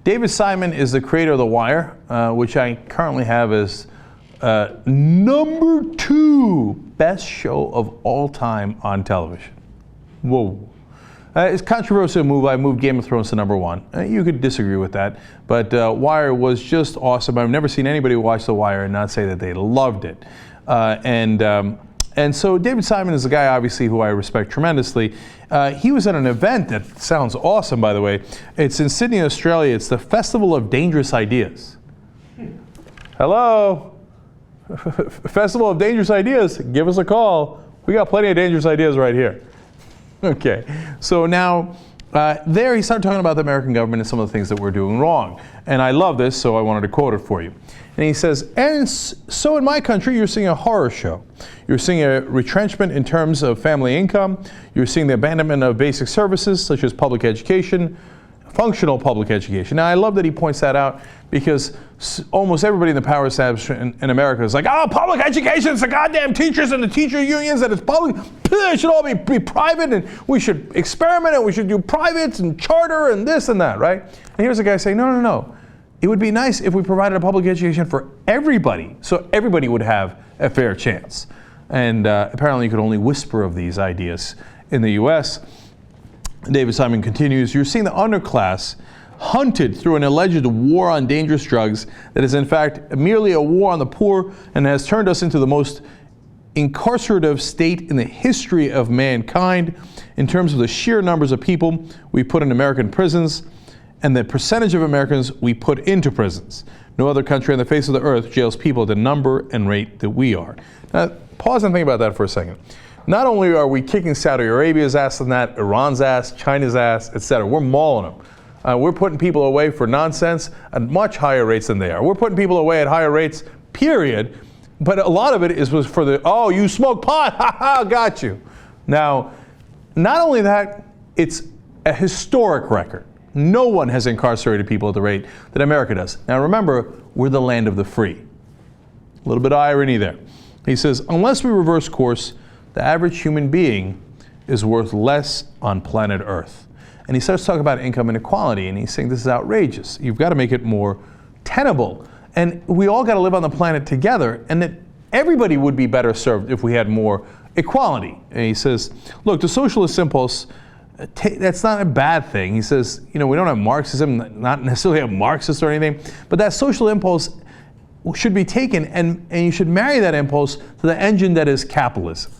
David Simon is the creator of The Wire, which I currently have as #2 best show of all time on television. Whoa. It's a controversial move. I moved Game of Thrones to #1. You could disagree with that, but Wire was just awesome. I've never seen anybody watch The Wire and not say that they loved it. And so David Simon is a guy, obviously, who I respect tremendously. He was at an event that sounds awesome, by the way. It's in Sydney, Australia. It's the Festival of Dangerous Ideas. Hello? Festival of Dangerous Ideas. Give us a call. We got plenty of dangerous ideas right here. Okay, so now there he started talking about the American government and some of the things that we're doing wrong. And I love this, so I wanted to quote it for you. And he says, and so in my country, you're seeing a horror show. You're seeing a retrenchment in terms of family income. You're seeing the abandonment of basic services, such as public education, functional public education. Now, I love that he points that out because almost everybody in the power establishment in America is like, oh, public education, it's the goddamn teachers and the teacher unions, and it's public, it should all be private, and we should experiment, and we should do privates and charter and this and that, right? And here's a guy saying, no, no, no. It would be nice if we provided a public education for everybody, so everybody would have a fair chance. And apparently you could only whisper of these ideas in the US. David Simon continues, you're seeing the underclass hunted through an alleged war on dangerous drugs that is in fact merely a war on the poor and has turned us into the most incarcerative state in the history of mankind in terms of the sheer numbers of people we put in American prisons and the percentage of Americans we put into prisons. No other country on the face of the earth jails people at the number and rate that we are. Now, pause and think about that for a second. Not only are we kicking Saudi Arabia's ass on that, Iran's ass, China's ass, etc. We're mauling them. We're putting people away for nonsense at much higher rates than they are. We're putting people away at higher rates, period. But a lot of it was for the, oh, you smoke pot, ha ha, got you. Now, not only that, it's a historic record. No one has incarcerated people at the rate that America does. Now remember, we're the land of the free. A little bit of irony there. He says, unless we reverse course, the average human being is worth less on planet Earth. And he starts talking about income inequality, and he's saying this is outrageous. You've got to make it more tenable. And we all got to live on the planet together, and that everybody would be better served if we had more equality. And he says, look, the socialist impulse, that's not a bad thing. He says, you know, we don't have Marxism, not necessarily a Marxist or anything, but that social impulse should be taken, and you should marry that impulse to the engine that is capitalism.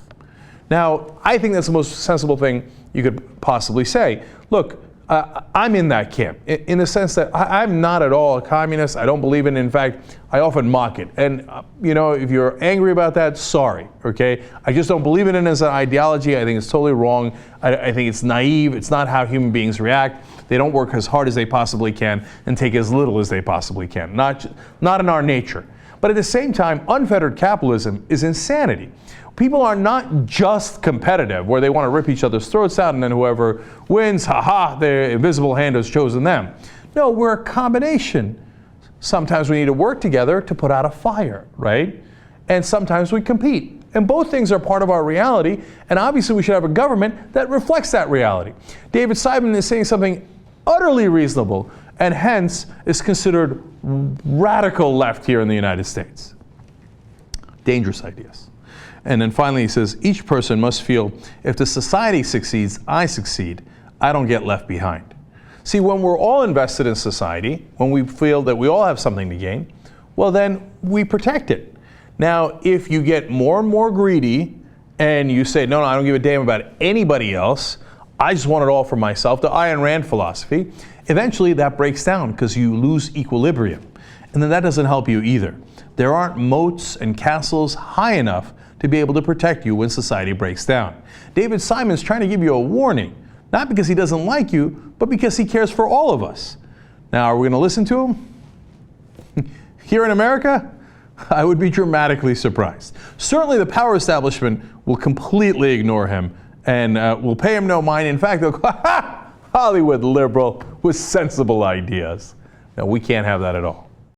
Now, I think that's the most sensible thing you could possibly say. Look, I'm in that camp, in the sense that I'm not at all a communist. I don't believe in it. In fact, I often mock it. And, you know, if you're angry about that, sorry, okay? I just don't believe in it as an ideology. I think it's totally wrong. I think it's naive. It's not how human beings react. They don't work as hard as they possibly can and take as little as they possibly can. Not in our nature. But at the same time, unfettered capitalism is insanity. People are not just competitive, where they want to rip each other's throats out and then whoever wins, ha-ha, the invisible hand has chosen them. No, we're a combination. Sometimes we need to work together to put out a fire, right? And sometimes we compete. And both things are part of our reality, and obviously we should have a government that reflects that reality. David Simon is saying something utterly reasonable, and hence is considered radical left here in the United States. Dangerous ideas. And then finally he says, each person must feel, if the society succeeds, I succeed, I don't get left behind. See, when we're all invested in society, when we feel that we all have something to gain, well then we protect it. Now, if you get more and more greedy and you say, no, I don't give a damn about anybody else, I just want it all for myself, the Ayn Rand philosophy, eventually that breaks down because you lose equilibrium. And then that doesn't help you either. There aren't moats and castles high enough to be able to protect you when society breaks down. David Simon's trying to give you a warning, not because he doesn't like you, but because he cares for all of us. Now, are we going to listen to him? Here in America, I would be dramatically surprised. Certainly the power establishment will completely ignore him and will pay him no mind. In fact, they'll go, ha, Hollywood liberal with sensible ideas. Now, we can't have that at all.